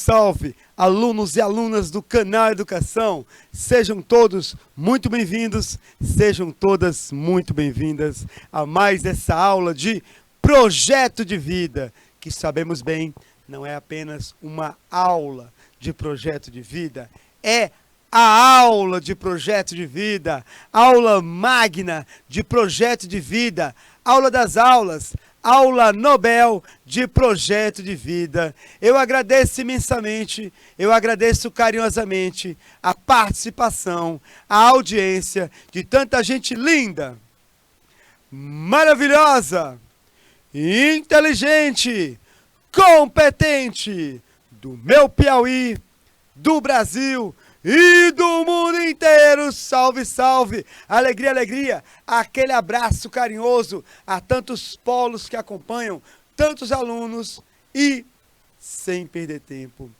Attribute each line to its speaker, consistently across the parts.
Speaker 1: salve, alunos e alunas do canal Educação. Sejam todos muito bem-vindos, sejam todas muito bem-vindas a mais essa aula de projeto de vida, que sabemos bem, não é apenas uma aula de projeto de vida, é a aula de projeto de vida, aula magna de projeto de vida, aula das aulas, aula Nobel de projeto de vida. Eu agradeço imensamente, eu agradeço carinhosamente a participação, a audiência de tanta gente linda, maravilhosa, inteligente, competente do meu Piauí, do Brasil e do mundo inteiro. Salve, salve, alegria, alegria, aquele abraço carinhoso a tantos polos que acompanham, tantos alunos e sem perder tempo,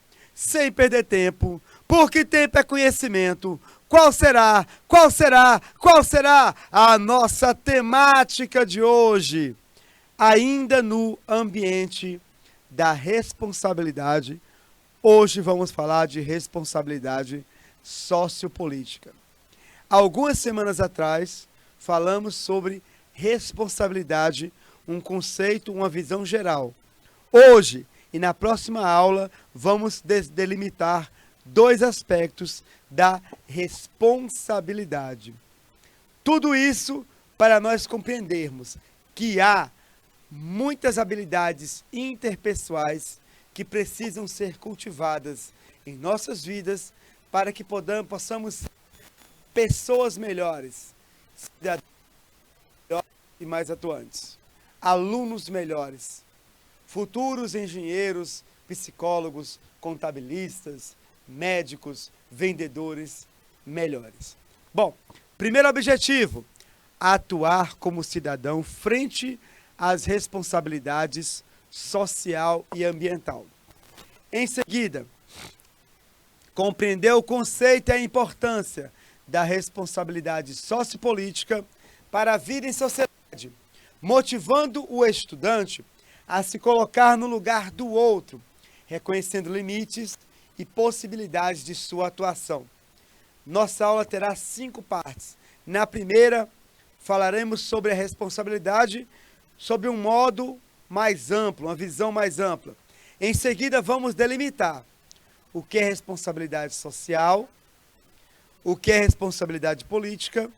Speaker 1: porque tempo é conhecimento. Qual será a nossa temática de hoje? Ainda no ambiente da responsabilidade, hoje vamos falar de responsabilidade sociopolítica. Algumas semanas atrás, falamos sobre responsabilidade, um conceito, uma visão geral. Hoje e na próxima aula, vamos delimitar dois aspectos da responsabilidade. Tudo isso para nós compreendermos que há muitas habilidades interpessoais que precisam ser cultivadas em nossas vidas para que possamos ser pessoas melhores, cidadãos melhores e mais atuantes, alunos melhores, futuros engenheiros, psicólogos, contabilistas, médicos, vendedores melhores. Bom, primeiro objetivo, atuar como cidadão frente às responsabilidades social e ambiental. Em seguida, compreender o conceito e a importância da responsabilidade sociopolítica para a vida em sociedade, motivando o estudante a se colocar no lugar do outro, reconhecendo limites e possibilidades de sua atuação. Nossa aula terá 5 partes. Na primeira, falaremos sobre a responsabilidade sob um modo mais amplo, uma visão mais ampla. Em seguida, vamos delimitar o que é responsabilidade social, o que é responsabilidade política,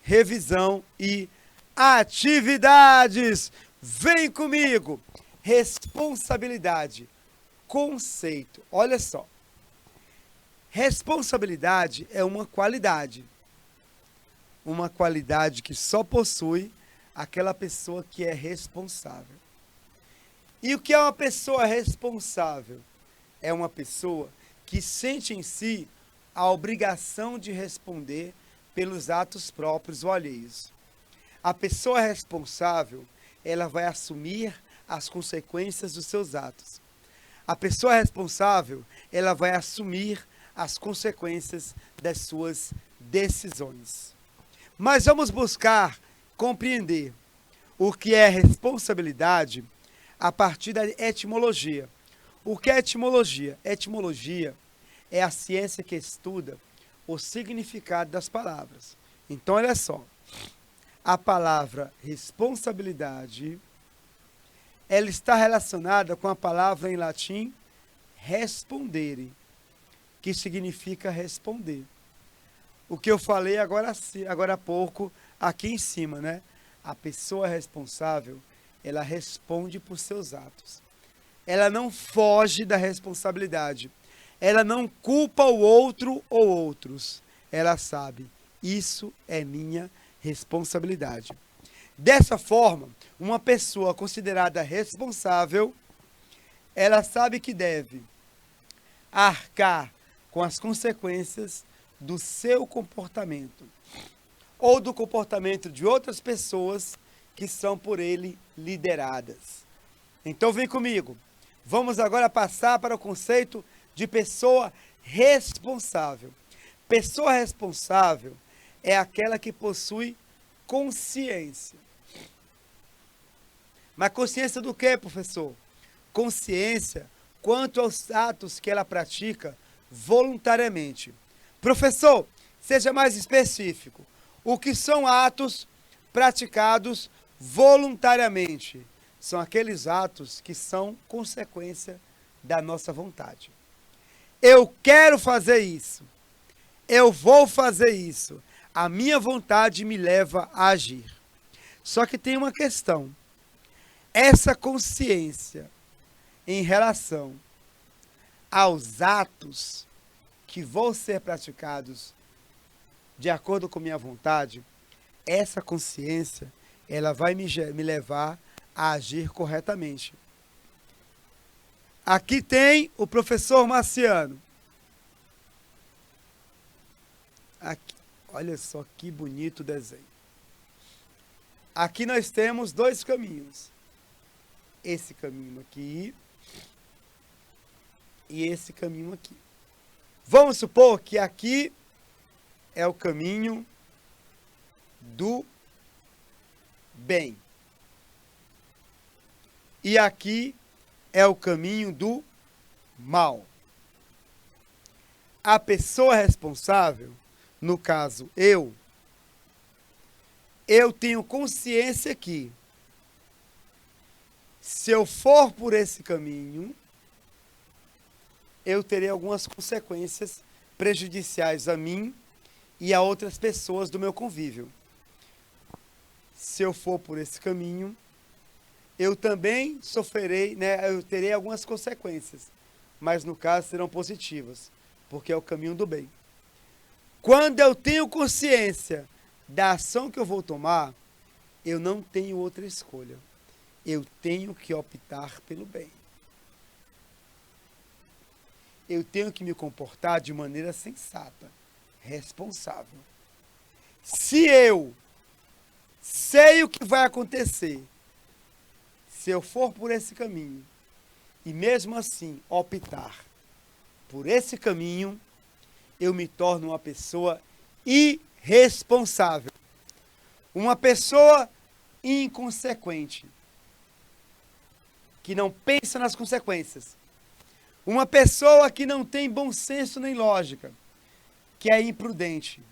Speaker 1: revisão e atividades. Vem comigo! Responsabilidade, conceito. Olha só. Responsabilidade é uma qualidade que só possui aquela pessoa que é responsável. E o que é uma pessoa responsável? É uma pessoa que sente em si a obrigação de responder pelos atos próprios ou alheios. A pessoa responsável, ela vai assumir as consequências dos seus atos. A pessoa responsável, ela vai assumir as consequências das suas decisões. Mas vamos buscar compreender o que é responsabilidade a partir da etimologia. O que é etimologia? Etimologia é a ciência que estuda o significado das palavras. Então, olha só. A palavra responsabilidade, ela está relacionada com a palavra em latim respondere, que significa responder. O que eu falei agora há pouco, aqui em cima, né? A pessoa responsável, ela responde por seus atos. Ela não foge da responsabilidade. Ela não culpa o outro ou outros. Ela sabe, isso é minha responsabilidade. Dessa forma, uma pessoa considerada responsável, ela sabe que deve arcar com as consequências do seu comportamento ou do comportamento de outras pessoas que são por ele lideradas. Então vem comigo. Vamos agora passar para o conceito de pessoa responsável. Pessoa responsável é aquela que possui consciência. Mas consciência do quê, professor? Consciência quanto aos atos que ela pratica voluntariamente. Professor, seja mais específico. O que são atos praticados voluntariamente? São aqueles atos que são consequência da nossa vontade. Eu quero fazer isso. Eu vou fazer isso. A minha vontade me leva a agir. Só que tem uma questão. Essa consciência em relação aos atos que vão ser praticados de acordo com minha vontade, essa consciência, ela vai me levar a agir corretamente. Aqui tem o professor Marciano. Aqui, olha só que bonito o desenho. Aqui nós temos dois caminhos. Esse caminho aqui e esse caminho aqui. Vamos supor que aqui é o caminho do bem. E aqui é o caminho do mal. A pessoa responsável, no caso eu tenho consciência que se eu for por esse caminho, eu terei algumas consequências prejudiciais a mim e a outras pessoas do meu convívio. Se eu for por esse caminho, eu também sofrerei, eu terei algumas consequências, mas no caso serão positivas, porque é o caminho do bem. Quando eu tenho consciência da ação que eu vou tomar, eu não tenho outra escolha. Eu tenho que optar pelo bem. Eu tenho que me comportar de maneira sensata, responsável. Se eu sei o que vai acontecer, se eu for por esse caminho, e mesmo assim optar por esse caminho, eu me torno uma pessoa irresponsável. Uma pessoa inconsequente, que não pensa nas consequências. Uma pessoa que não tem bom senso nem lógica, que é imprudente.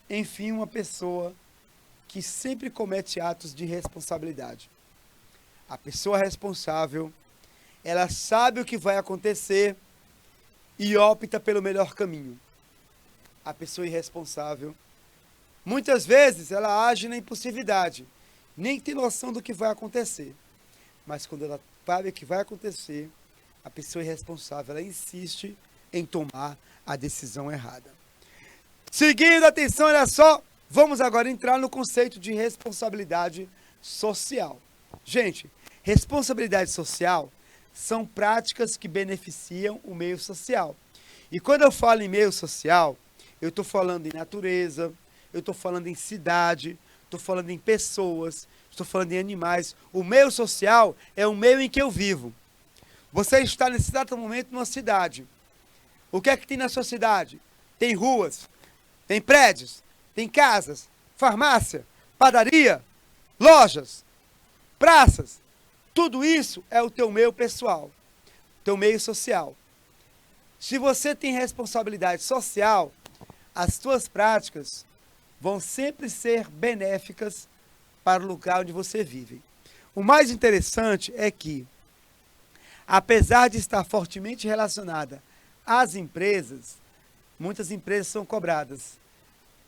Speaker 1: Enfim, uma pessoa que sempre comete atos de irresponsabilidade. A pessoa responsável, ela sabe o que vai acontecer e opta pelo melhor caminho. A pessoa irresponsável, muitas vezes ela age na impulsividade, nem tem noção do que vai acontecer. Mas quando ela sabe o que vai acontecer, a pessoa irresponsável, ela insiste em tomar a decisão errada. Seguindo, atenção, olha só, vamos agora entrar no conceito de responsabilidade social. Gente, responsabilidade social são práticas que beneficiam o meio social. E quando eu falo em meio social, eu estou falando em natureza, eu estou falando em cidade, estou falando em pessoas, estou falando em animais. O meio social é o meio em que eu vivo. Você está nesse exato momento numa cidade. O que é que tem na sua cidade? Tem ruas, tem prédios, tem casas, farmácia, padaria, lojas, praças. Tudo isso é o teu meio pessoal, teu meio social. Se você tem responsabilidade social, as tuas práticas vão sempre ser benéficas para o lugar onde você vive. O mais interessante é que, apesar de estar fortemente relacionada às empresas, muitas empresas são cobradas.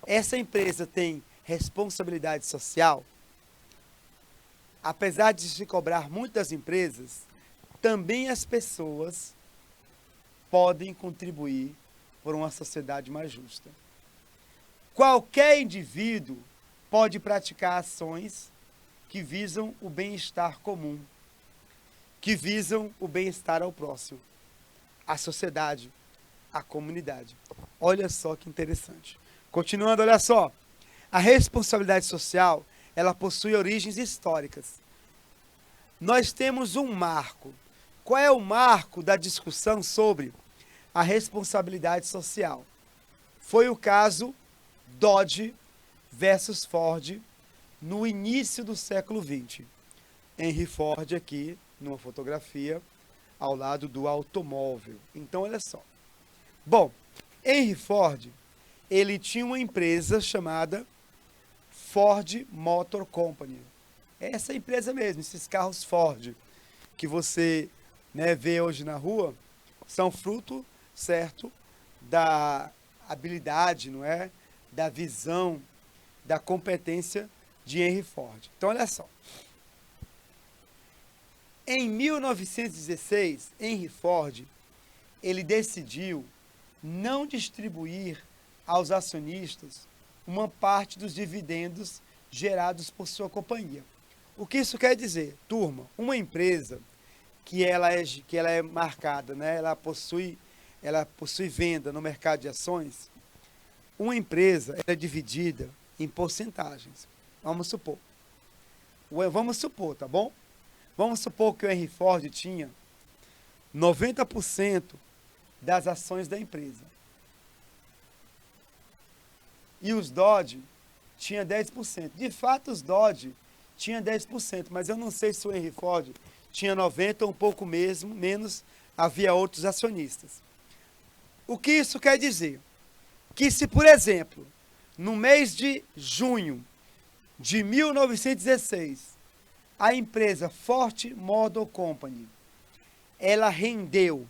Speaker 1: Essa empresa tem responsabilidade social. Apesar de se cobrar muito das empresas, também as pessoas podem contribuir por uma sociedade mais justa. Qualquer indivíduo pode praticar ações que visam o bem-estar comum, que visam o bem-estar ao próximo, à sociedade, à comunidade. Olha só que interessante. Continuando, olha só. A responsabilidade social, ela possui origens históricas. Nós temos um marco. Qual é o marco da discussão sobre a responsabilidade social? Foi o caso Dodge versus Ford no início do século XX. Henry Ford aqui, numa fotografia, ao lado do automóvel. Então, olha só. Bom, Henry Ford, ele tinha uma empresa chamada Ford Motor Company. É essa empresa mesmo, esses carros Ford que você, né, vê hoje na rua, são fruto, certo, da habilidade, não é? Da visão, da competência de Henry Ford. Então, olha só. Em 1916, Henry Ford, ele decidiu não distribuir aos acionistas uma parte dos dividendos gerados por sua companhia. O que isso quer dizer? Turma, uma empresa que ela é marcada, né? ela possui venda no mercado de ações, uma empresa é dividida em porcentagens. Vamos supor, tá bom? Vamos supor que o Henry Ford tinha 90% das ações da empresa. E os Dodge tinha 10%. De fato, os Dodge tinha 10%, mas eu não sei se o Henry Ford tinha 90% ou um pouco menos, havia outros acionistas. O que isso quer dizer? Que se, por exemplo, no mês de junho de 1916, a empresa Ford Motor Company, ela rendeu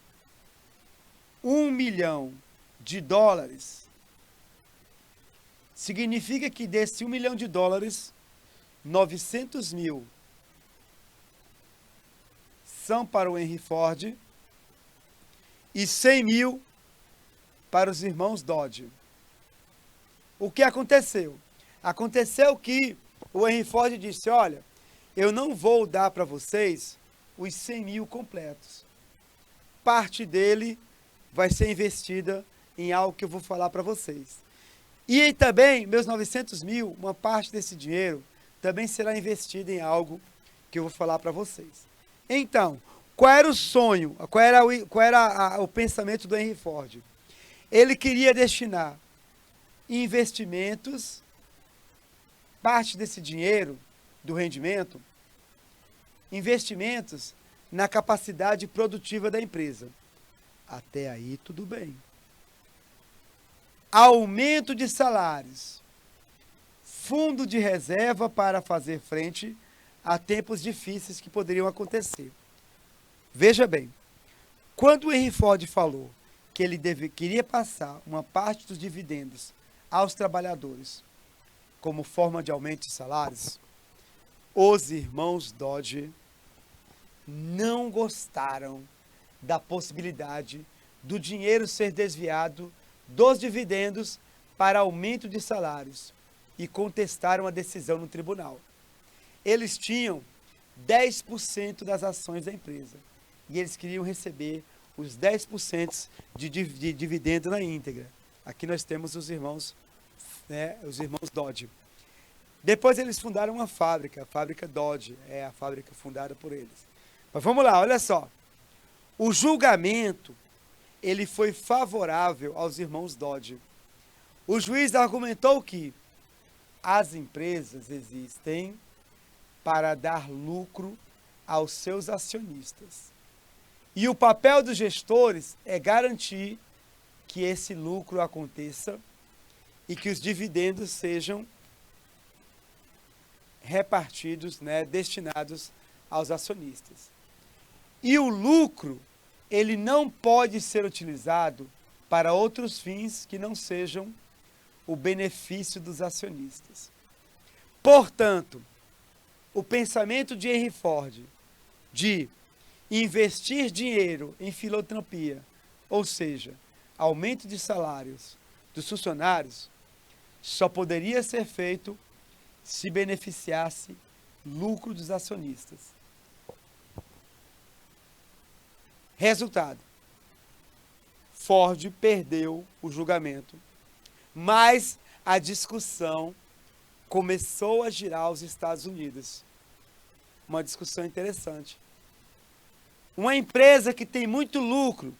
Speaker 1: $1 milhão, significa que desse $1 milhão, 900 mil são para o Henry Ford e 100 mil para os irmãos Dodge. O que aconteceu? Aconteceu que o Henry Ford disse, olha, eu não vou dar para vocês os 100 mil completos. Parte dele vai ser investida em algo que eu vou falar para vocês. E também, meus 900 mil, uma parte desse dinheiro também será investida em algo que eu vou falar para vocês. Então, qual era o sonho, qual era o pensamento do Henry Ford? Ele queria destinar investimentos, parte desse dinheiro, do rendimento, investimentos na capacidade produtiva da empresa. Até aí, tudo bem. Aumento de salários, fundo de reserva para fazer frente a tempos difíceis que poderiam acontecer. Veja bem, quando o Henry Ford falou que ele queria passar uma parte dos dividendos aos trabalhadores como forma de aumento de salários, os irmãos Dodge não gostaram da possibilidade do dinheiro ser desviado dos dividendos para aumento de salários e contestaram a decisão no tribunal. Eles tinham 10% das ações da empresa e eles queriam receber os 10% de dividendo na íntegra. Aqui nós temos os irmãos Dodge. Depois eles fundaram uma fábrica, a fábrica Dodge, é a fábrica fundada por eles. Mas vamos lá, olha só. O julgamento, ele foi favorável aos irmãos Dodge. O juiz argumentou que as empresas existem para dar lucro aos seus acionistas. E o papel dos gestores é garantir que esse lucro aconteça e que os dividendos sejam repartidos, destinados aos acionistas. E o lucro, ele não pode ser utilizado para outros fins que não sejam o benefício dos acionistas. Portanto, o pensamento de Henry Ford de investir dinheiro em filantropia, ou seja, aumento de salários dos funcionários, só poderia ser feito se beneficiasse lucro dos acionistas. Resultado: Ford perdeu o julgamento, mas a discussão começou a girar aos Estados Unidos. Uma discussão interessante. Uma empresa que tem muito lucro,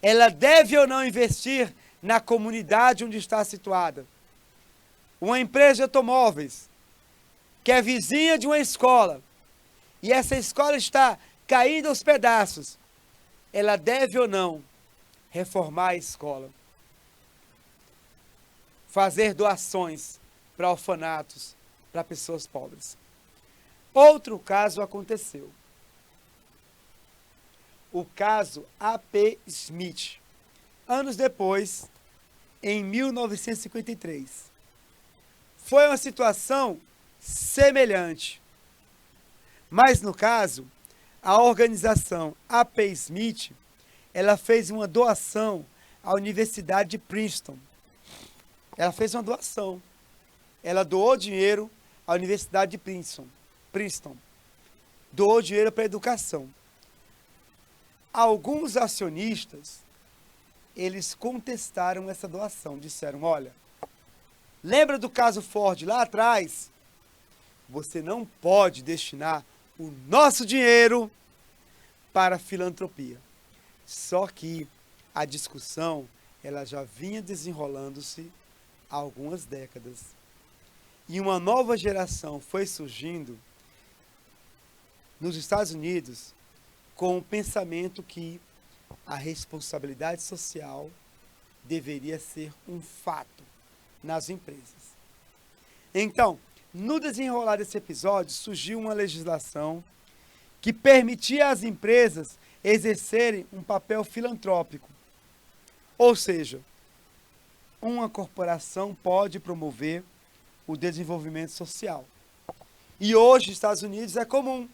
Speaker 1: ela deve ou não investir na comunidade onde está situada? Uma empresa de automóveis, que é vizinha de uma escola, e essa escola está caindo aos pedaços, ela deve ou não reformar a escola, fazer doações para orfanatos, para pessoas pobres. Outro caso aconteceu. O caso A.P. Smith. Anos depois, em 1953. Foi uma situação semelhante. Mas, no caso, a organização A.P. Smith, ela fez uma doação à Universidade de Princeton. Ela fez uma doação. Ela doou dinheiro à Universidade de Princeton. Doou dinheiro para a educação. Alguns acionistas, eles contestaram essa doação. Disseram, olha, lembra do caso Ford lá atrás? Você não pode destinar o nosso dinheiro para a filantropia. Só que a discussão, ela já vinha desenrolando-se há algumas décadas. E uma nova geração foi surgindo nos Estados Unidos com o pensamento que a responsabilidade social deveria ser um fato nas empresas. Então, no desenrolar desse episódio, surgiu uma legislação que permitia às empresas exercerem um papel filantrópico. Ou seja, uma corporação pode promover o desenvolvimento social. E hoje, nos Estados Unidos, é comum.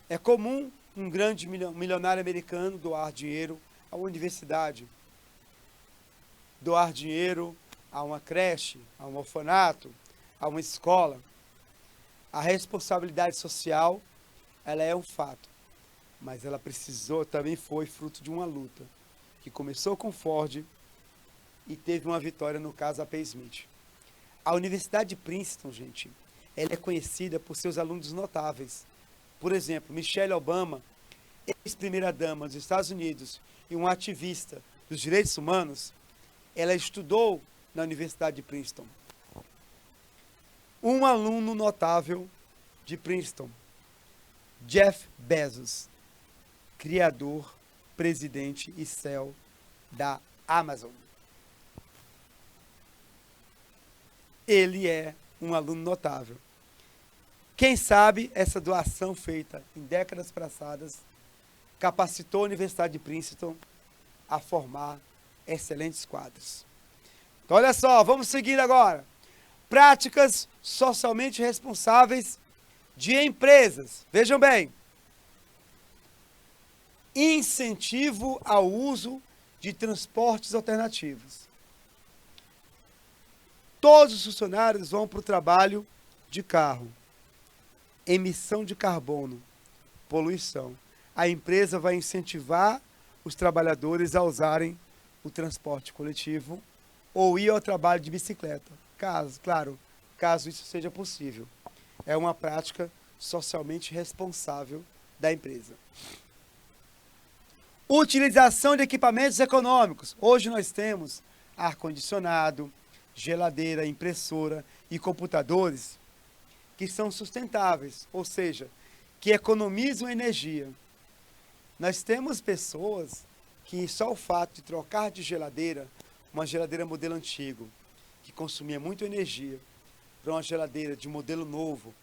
Speaker 1: É comum um grande milionário americano doar dinheiro a uma universidade, doar dinheiro a uma creche, a um orfanato, a uma escola. A responsabilidade social, ela é um fato, mas ela também foi fruto de uma luta, que começou com Ford e teve uma vitória no caso A.P. Smith. A Universidade de Princeton, gente, ela é conhecida por seus alunos notáveis. Por exemplo, Michelle Obama, ex-primeira-dama dos Estados Unidos e um ativista dos direitos humanos, ela estudou na Universidade de Princeton. Um aluno notável de Princeton, Jeff Bezos, criador, presidente e CEO da Amazon. Ele é um aluno notável. Quem sabe essa doação feita em décadas passadas capacitou a Universidade de Princeton a formar excelentes quadros. Então, olha só, vamos seguir agora. Práticas socialmente responsáveis de empresas. Vejam bem. Incentivo ao uso de transportes alternativos. Todos os funcionários vão para o trabalho de carro. Emissão de carbono, poluição. A empresa vai incentivar os trabalhadores a usarem o transporte coletivo ou ir ao trabalho de bicicleta. Caso isso seja possível. É uma prática socialmente responsável da empresa. Utilização de equipamentos econômicos. Hoje nós temos ar-condicionado, geladeira, impressora e computadores que são sustentáveis, ou seja, que economizam energia. Nós temos pessoas que só o fato de trocar de geladeira, uma geladeira modelo antigo, que consumia muito energia, para uma geladeira de modelo novo,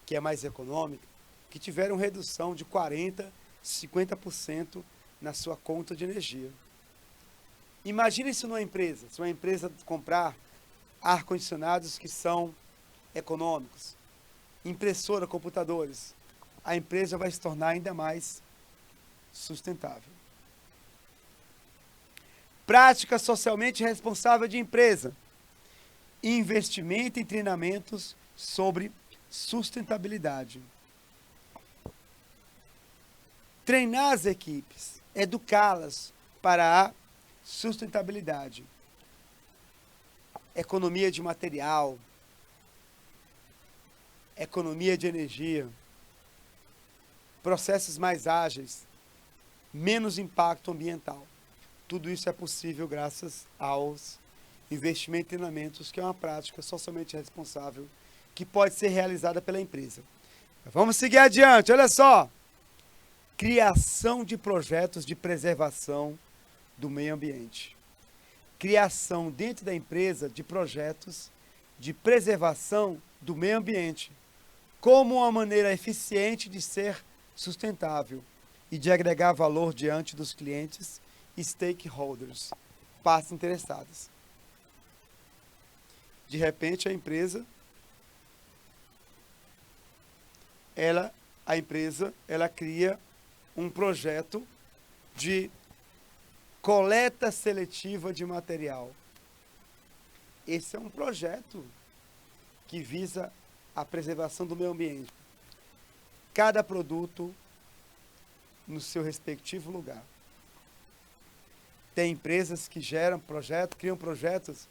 Speaker 1: que é mais econômica, que tiveram redução de 40%, 50% na sua conta de energia. Imagine isso numa empresa, se uma empresa comprar ar-condicionados que são econômicos, impressora, computadores, a empresa vai se tornar ainda mais sustentável. Prática socialmente responsável de empresa. Investimento em treinamentos sobre sustentabilidade. Treinar as equipes, educá-las para a sustentabilidade. Economia de material, economia de energia, processos mais ágeis, menos impacto ambiental. Tudo isso é possível graças aos investimentos em treinamentos, que é uma prática socialmente responsável que pode ser realizada pela empresa. Vamos seguir adiante, olha só. criação de projetos de preservação do meio ambiente. Criação dentro da empresa de projetos de preservação do meio ambiente, como uma maneira eficiente de ser sustentável e de agregar valor diante dos clientes e stakeholders, partes interessadas. De repente, a empresa cria um projeto de coleta seletiva de material. Esse é um projeto que visa a preservação do meio ambiente. Cada produto no seu respectivo lugar. Tem empresas que criam projetos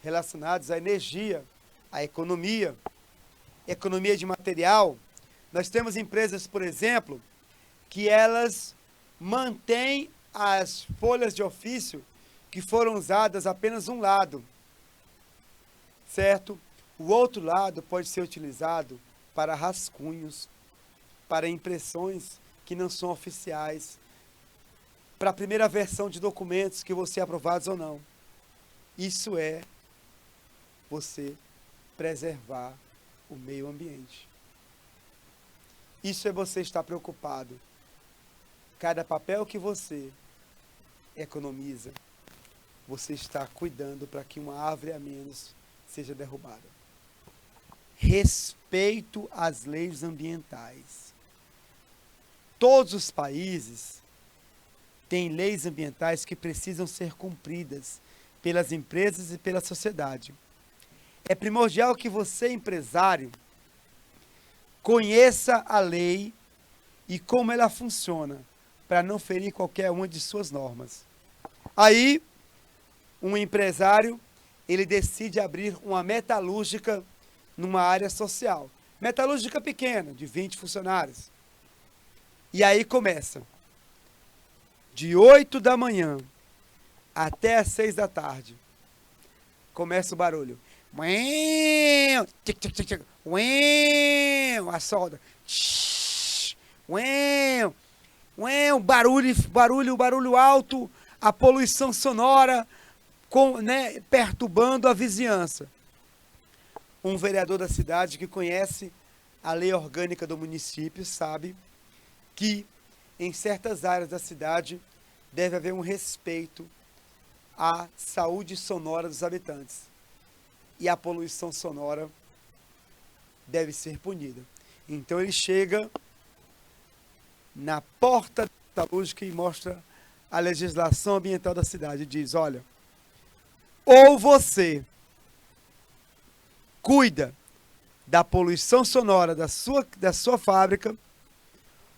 Speaker 1: relacionados à energia, à economia de material. Nós temos empresas, por exemplo, que elas mantêm as folhas de ofício que foram usadas apenas um lado, certo? O outro lado pode ser utilizado para rascunhos, para impressões que não são oficiais, para a primeira versão de documentos que vão ser aprovados ou não. Isso é você preservar o meio ambiente. Isso é você estar preocupado. Cada papel que você economiza, você está cuidando para que uma árvore a menos seja derrubada. Respeito às leis ambientais. Todos os países têm leis ambientais que precisam ser cumpridas pelas empresas e pela sociedade. É primordial que você, empresário, conheça a lei e como ela funciona, para não ferir qualquer uma de suas normas. Aí, um empresário, ele decide abrir uma metalúrgica numa área social. Metalúrgica pequena, de 20 funcionários. E aí começa, de 8 da manhã até as 6 da tarde, começa o barulho. A solda. Barulho alto, a poluição sonora, perturbando a vizinhança. Um vereador da cidade que conhece a lei orgânica do município sabe que em certas áreas da cidade deve haver um respeito à saúde sonora dos habitantes. E a poluição sonora deve ser punida. Então ele chega na porta da metalúrgica e mostra a legislação ambiental da cidade. E diz, olha, ou você cuida da poluição sonora da sua fábrica,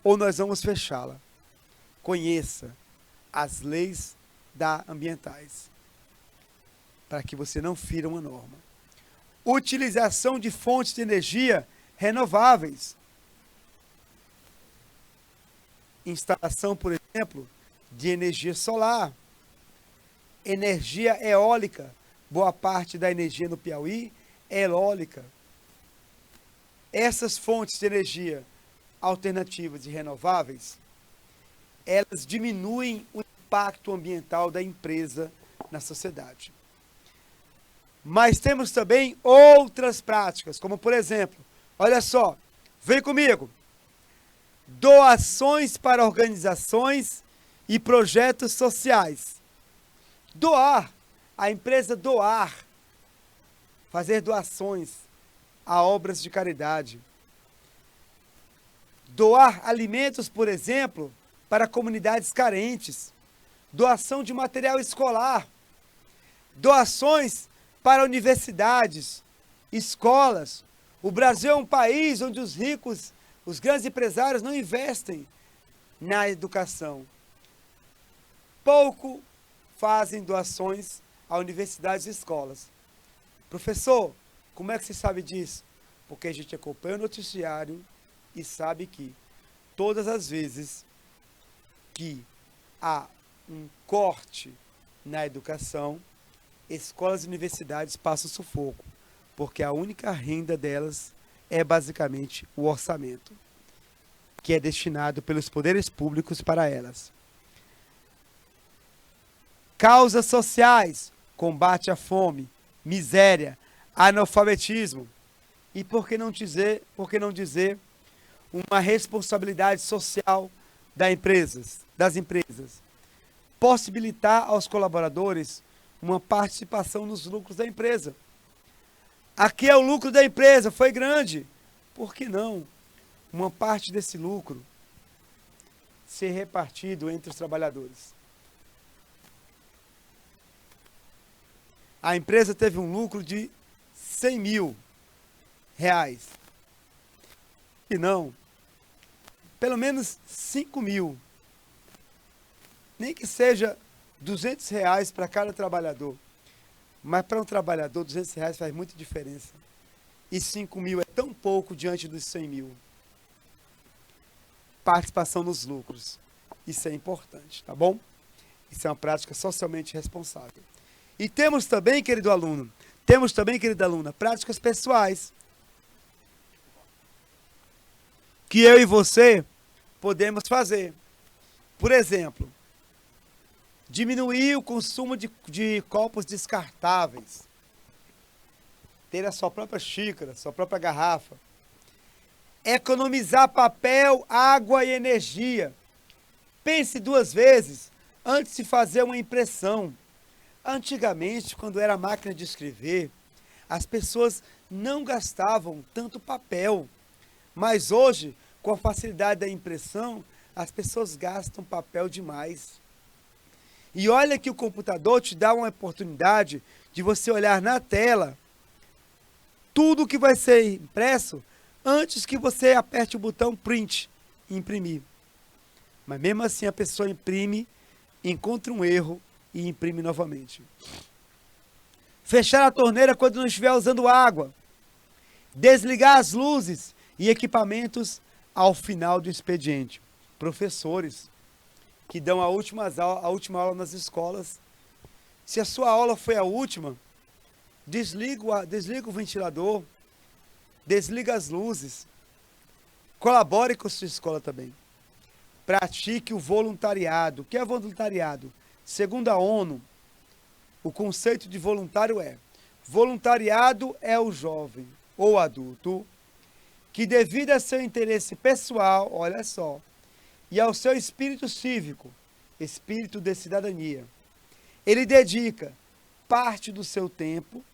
Speaker 1: ou nós vamos fechá-la. Conheça as leis ambientais, para que você não fira uma norma. Utilização de fontes de energia renováveis. Instalação, por exemplo, de energia solar, energia eólica. Boa parte da energia no Piauí é eólica. Essas fontes de energia alternativas e renováveis, elas diminuem o impacto ambiental da empresa na sociedade. Mas temos também outras práticas, como por exemplo, olha só, vem comigo, doações para organizações e projetos sociais. Doar, a empresa doar, fazer doações a obras de caridade. Doar alimentos, por exemplo, para comunidades carentes. Doação de material escolar. Doações para universidades, escolas. O Brasil é um país onde os ricos, os grandes empresários não investem na educação. Pouco fazem doações a universidades e escolas. Professor, como é que você sabe disso? Porque a gente acompanha o noticiário e sabe que todas as vezes que há um corte na educação, escolas e universidades passam sufoco, porque a única renda delas é basicamente o orçamento. que é destinado pelos poderes públicos para elas. Causas sociais, combate à fome, miséria, analfabetismo e, por que não dizer, uma responsabilidade social das empresas. Possibilitar aos colaboradores uma participação nos lucros da empresa. Aqui é o lucro da empresa, foi grande. Por que não uma parte desse lucro ser repartido entre os trabalhadores? A empresa teve um lucro de 100 mil reais. E não, pelo menos 5 mil. Nem que seja 200 reais para cada trabalhador. Mas para um trabalhador, 200 reais faz muita diferença. E 5 mil é tão pouco diante dos 100 mil. Participação nos lucros. Isso é importante, tá bom? Isso é uma prática socialmente responsável. E temos também, querido aluno, querida aluna, práticas pessoais. Que eu e você podemos fazer. Por exemplo, diminuir o consumo de copos descartáveis. Ter a sua própria xícara, sua própria garrafa. Economizar papel, água e energia. Pense 2 vezes antes de fazer uma impressão. Antigamente, quando era máquina de escrever, as pessoas não gastavam tanto papel. Mas hoje, com a facilidade da impressão, as pessoas gastam papel demais. E olha que o computador te dá uma oportunidade de você olhar na tela tudo que vai ser impresso antes que você aperte o botão print e imprimir. Mas mesmo assim a pessoa imprime, encontra um erro e imprime novamente. Fechar a torneira quando não estiver usando água. Desligar as luzes e equipamentos ao final do expediente. Professores que dão a última aula nas escolas. Se a sua aula foi a última, desliga o ventilador, desliga as luzes. Colabore com a sua escola também. Pratique o voluntariado. O que é voluntariado? Segundo a ONU, o conceito de voluntário voluntariado é o jovem ou adulto que, devido a seu interesse pessoal, olha só, e ao seu espírito cívico, espírito de cidadania, ele dedica parte do seu tempo,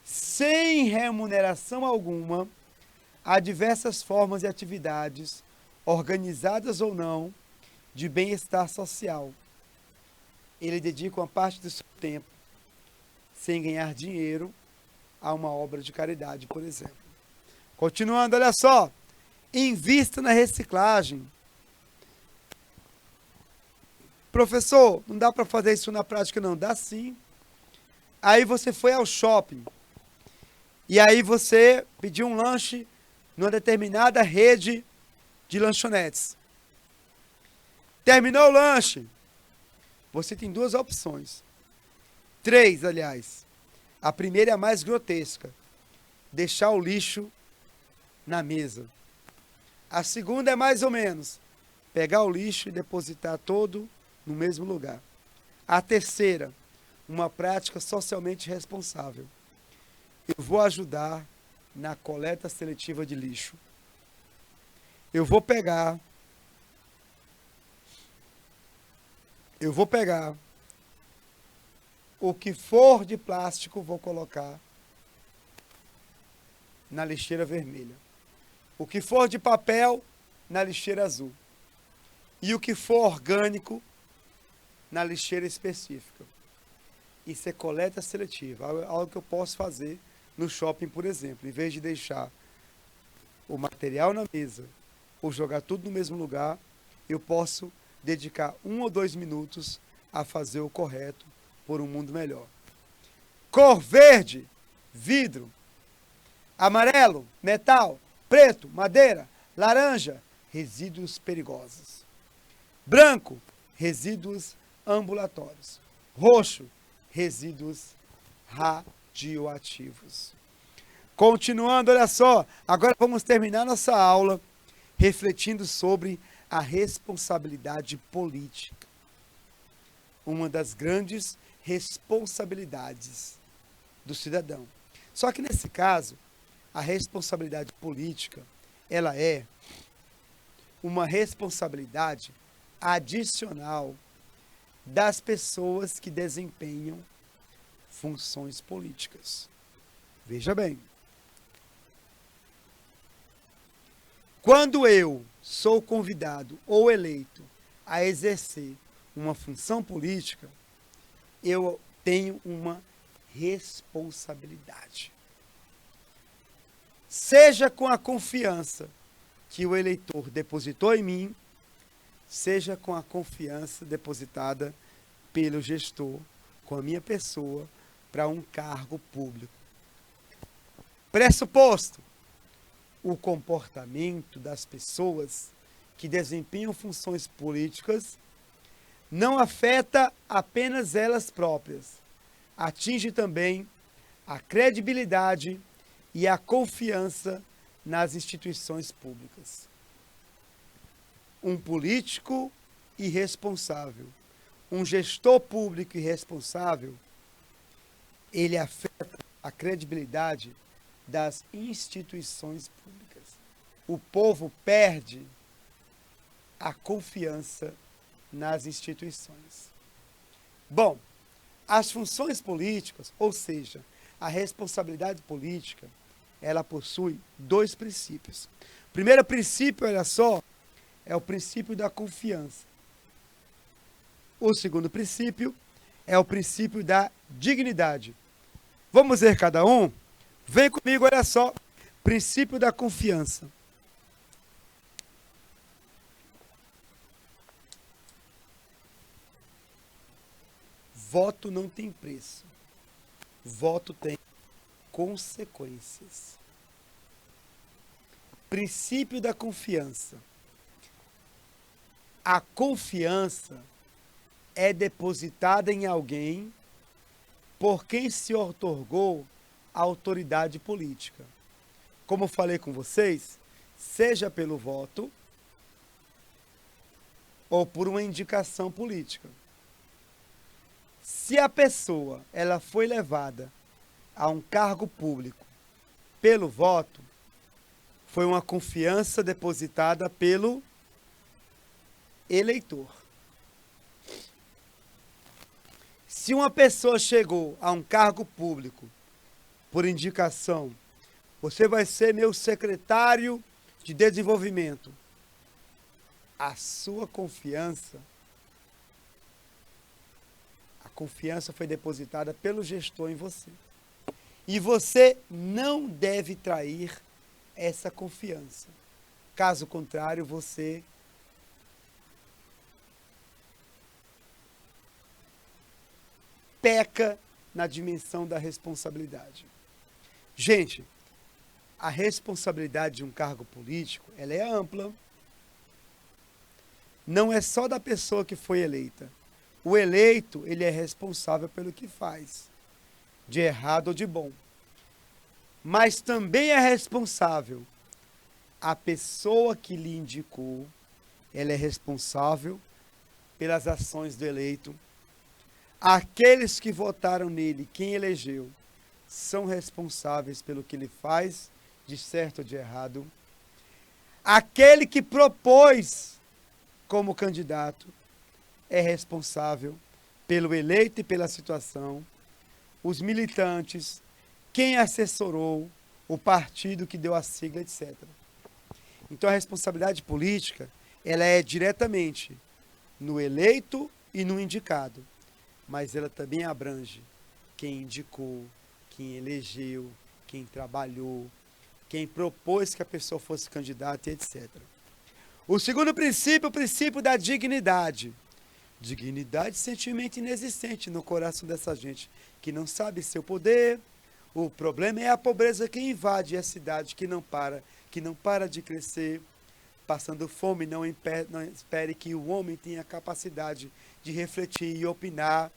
Speaker 1: sem remuneração alguma, a diversas formas e atividades, organizadas ou não, de bem-estar social. Ele dedica uma parte do seu tempo, sem ganhar dinheiro, a uma obra de caridade, por exemplo. Continuando, olha só. Invista na reciclagem. Professor, não dá para fazer isso na prática, não. Dá sim. Aí você foi ao shopping. E aí você pediu um lanche numa determinada rede de lanchonetes. Terminou o lanche. Você tem 2 opções. 3, aliás. A primeira é a mais grotesca. Deixar o lixo na mesa. A segunda é mais ou menos. Pegar o lixo e depositar todo no mesmo lugar. A terceira, uma prática socialmente responsável. Eu vou ajudar na coleta seletiva de lixo. Eu vou pegar o que for de plástico, vou colocar na lixeira vermelha. O que for de papel, na lixeira azul. E o que for orgânico, na lixeira específica. Isso é coleta seletiva, algo que eu posso fazer no shopping, por exemplo. Em vez de deixar o material na mesa ou jogar tudo no mesmo lugar, eu posso dedicar 1 ou 2 minutos a fazer o correto por um mundo melhor. Cor verde, vidro. Amarelo, metal. Preto, madeira. Laranja, resíduos perigosos. Branco, resíduos ambulatórios. Roxo, resíduos radioativos. Continuando, olha só. Agora vamos terminar nossa aula refletindo sobre a responsabilidade política. Uma das grandes responsabilidades do cidadão. Só que nesse caso, a responsabilidade política, ela é uma responsabilidade adicional das pessoas que desempenham funções políticas. Veja bem. Quando eu sou convidado ou eleito a exercer uma função política, eu tenho uma responsabilidade. Seja com a confiança que o eleitor depositou em mim, seja com a confiança depositada pelo gestor, com a minha pessoa, para um cargo público. Pressuposto: o comportamento das pessoas que desempenham funções políticas não afeta apenas elas próprias, atinge também a credibilidade e a confiança nas instituições públicas. Um político irresponsável, um gestor público irresponsável, ele afeta a credibilidade das instituições públicas. O povo perde a confiança nas instituições. Bom, as funções políticas, ou seja, a responsabilidade política, ela possui dois princípios. O primeiro princípio, olha só, é o princípio da confiança. O segundo princípio é o princípio da dignidade. Vamos ver cada um? Vem comigo, olha só. Princípio da confiança. Voto não tem preço. Voto tem consequências. Princípio da confiança. A confiança é depositada em alguém por quem se outorgou a autoridade política. Como eu falei com vocês, seja pelo voto ou por uma indicação política. Se a pessoa ela foi levada a um cargo público pelo voto, foi uma confiança depositada pelo eleitor. Se uma pessoa chegou a um cargo público por indicação, você vai ser meu secretário de desenvolvimento, a sua confiança, a confiança foi depositada pelo gestor em você. E você não deve trair essa confiança. Caso contrário, você peca na dimensão da responsabilidade. Gente, a responsabilidade de um cargo político, ela é ampla. Não é só da pessoa que foi eleita. O eleito, ele é responsável pelo que faz, de errado ou de bom. Mas também é responsável a pessoa que lhe indicou, ela é responsável pelas ações do eleito. Aqueles que votaram nele, quem elegeu, são responsáveis pelo que ele faz, de certo ou de errado. Aquele que propôs como candidato é responsável pelo eleito e pela situação. Os militantes, quem assessorou, o partido que deu a sigla, etc. Então a responsabilidade política, ela é diretamente no eleito e no indicado, mas ela também abrange quem indicou, quem elegeu, quem trabalhou, quem propôs que a pessoa fosse candidata, etc. O segundo princípio é o princípio da dignidade. Dignidade, sentimento inexistente no coração dessa gente que não sabe seu poder. O problema é a pobreza que invade a cidade, que não para de crescer, passando fome, não espere que o homem tenha capacidade de refletir e opinar,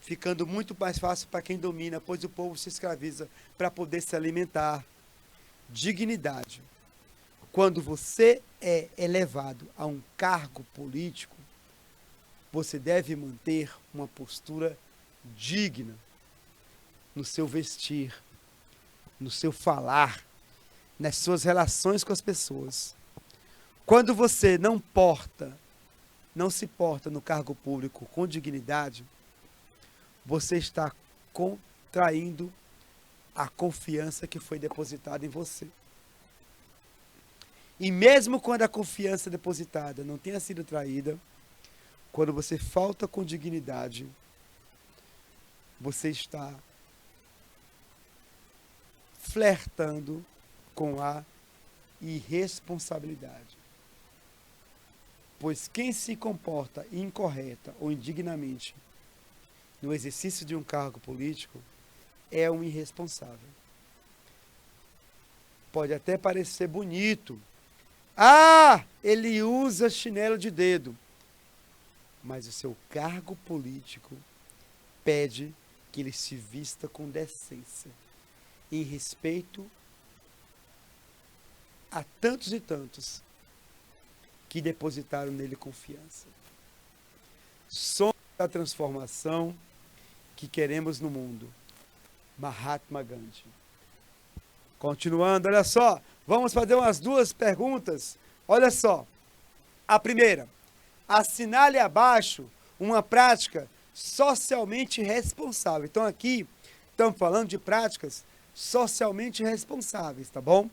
Speaker 1: ficando muito mais fácil para quem domina, pois o povo se escraviza para poder se alimentar. Dignidade. Quando você é elevado a um cargo político, você deve manter uma postura digna no seu vestir, no seu falar, nas suas relações com as pessoas. Quando você não se porta no cargo público com dignidade, você está contraindo a confiança que foi depositada em você. E mesmo quando a confiança depositada não tenha sido traída, quando você falta com dignidade, você está flertando com a irresponsabilidade. Pois quem se comporta incorreta ou indignamente no exercício de um cargo político é um irresponsável. Pode até parecer bonito. Ah, ele usa chinelo de dedo. Mas o seu cargo político pede que ele se vista com decência, em respeito a tantos e tantos que depositaram nele confiança. Somos a transformação que queremos no mundo. Mahatma Gandhi. Continuando, olha só, vamos fazer umas duas perguntas. Olha só, a primeira, assinale abaixo uma prática socialmente responsável. Então aqui estamos falando de práticas socialmente responsáveis, tá bom?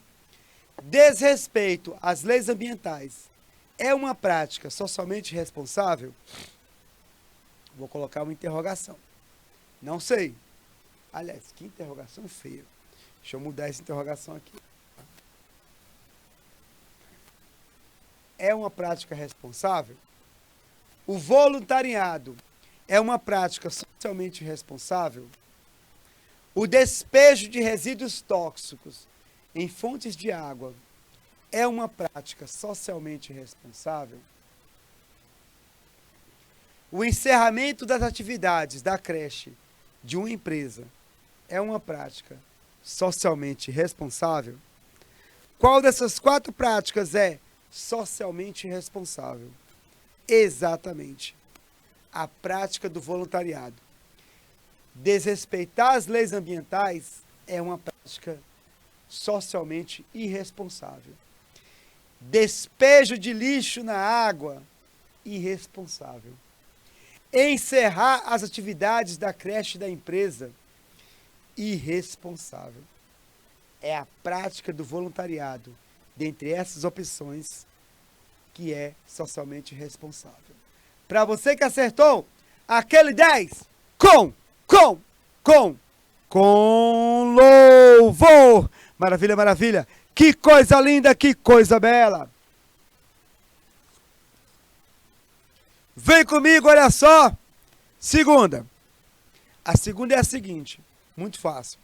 Speaker 1: Desrespeito às leis ambientais é uma prática socialmente responsável? Vou colocar uma interrogação. Não sei. Aliás, que interrogação feia. Deixa eu mudar essa interrogação aqui. É uma prática responsável? O voluntariado é uma prática socialmente responsável? O despejo de resíduos tóxicos em fontes de água é uma prática socialmente responsável? O encerramento das atividades da creche de uma empresa é uma prática socialmente responsável? Qual dessas 4 práticas é socialmente responsável? Exatamente. A prática do voluntariado. Desrespeitar as leis ambientais é uma prática socialmente irresponsável. Despejo de lixo na água, irresponsável. Encerrar as atividades da creche da empresa, irresponsável. É a prática do voluntariado, dentre essas opções, que é socialmente responsável. Para você que acertou, aquele 10, com louvor. Maravilha, maravilha. Que coisa linda, que coisa bela. Vem comigo, olha só. Segunda. A segunda é a seguinte, muito fácil.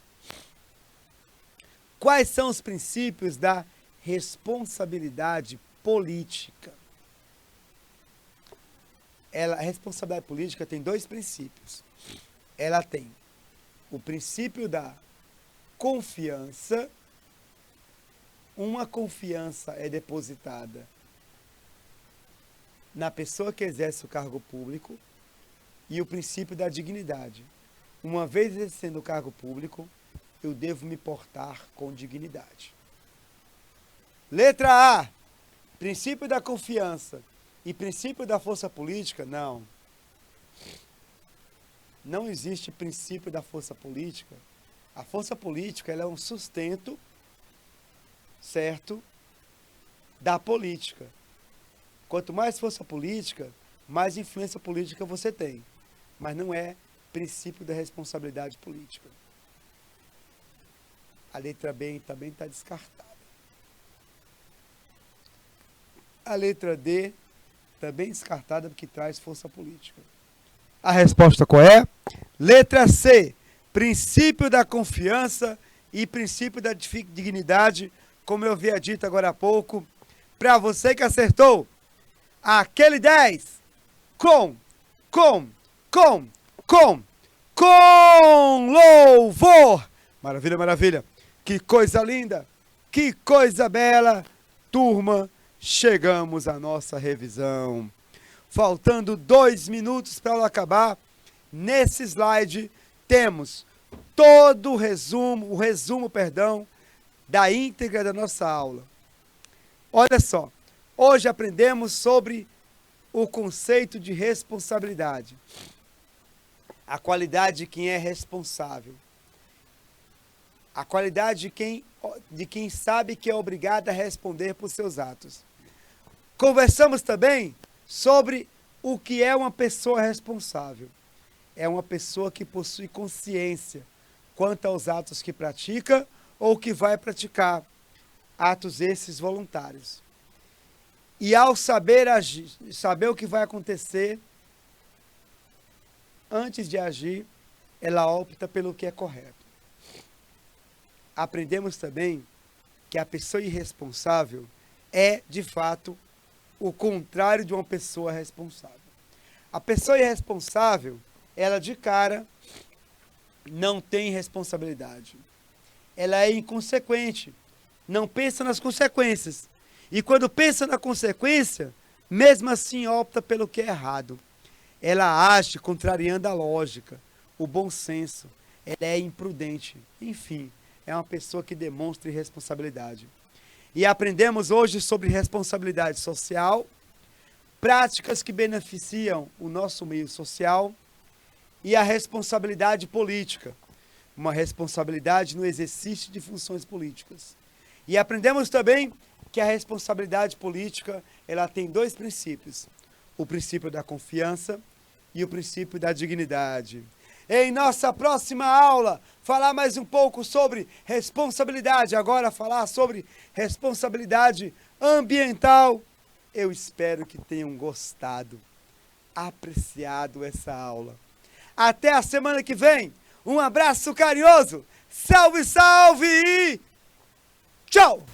Speaker 1: Quais são os princípios da responsabilidade política? A responsabilidade política tem 2 princípios. Ela tem o princípio da confiança. Uma confiança é depositada na pessoa que exerce o cargo público, e o princípio da dignidade. Uma vez exercendo o cargo público, eu devo me portar com dignidade. Letra A, princípio da confiança e princípio da força política? Não. Não existe princípio da força política. A força política ela é um sustento, certo, da política. Quanto mais força política, mais influência política você tem. Mas não é princípio da responsabilidade política. A letra B também está descartada. A letra D também descartada porque traz força política. A resposta qual é? Letra C, princípio da confiança e princípio da dignidade, como eu havia dito agora há pouco. Para você que acertou, aquele 10, com louvor. Maravilha, maravilha. Que coisa linda, que coisa bela. turma, chegamos à nossa revisão. Faltando 2 minutos para ela acabar, nesse slide temos todo o resumo, da íntegra da nossa aula. Olha só, hoje aprendemos sobre o conceito de responsabilidade. A qualidade de quem é responsável. A qualidade de quem sabe que é obrigado a responder por seus atos. Conversamos também sobre o que é uma pessoa responsável. É uma pessoa que possui consciência quanto aos atos que pratica ou que vai praticar, atos esses voluntários. E ao saber agir, saber o que vai acontecer, antes de agir, ela opta pelo que é correto. Aprendemos também que a pessoa irresponsável é, de fato, o contrário de uma pessoa responsável. A pessoa irresponsável, ela de cara não tem responsabilidade. Ela é inconsequente, não pensa nas consequências. E quando pensa na consequência, mesmo assim opta pelo que é errado. Ela age contrariando a lógica, o bom senso. Ela é imprudente. Enfim, é uma pessoa que demonstra irresponsabilidade. E aprendemos hoje sobre responsabilidade social, práticas que beneficiam o nosso meio social e a responsabilidade política, uma responsabilidade no exercício de funções políticas. E aprendemos também que a responsabilidade política, ela tem 2 princípios, o princípio da confiança e o princípio da dignidade. Em nossa próxima aula, falar mais um pouco sobre responsabilidade, agora falar sobre responsabilidade ambiental. Eu espero que tenham gostado, apreciado essa aula. Até a semana que vem, um abraço carinhoso, salve, salve e tchau!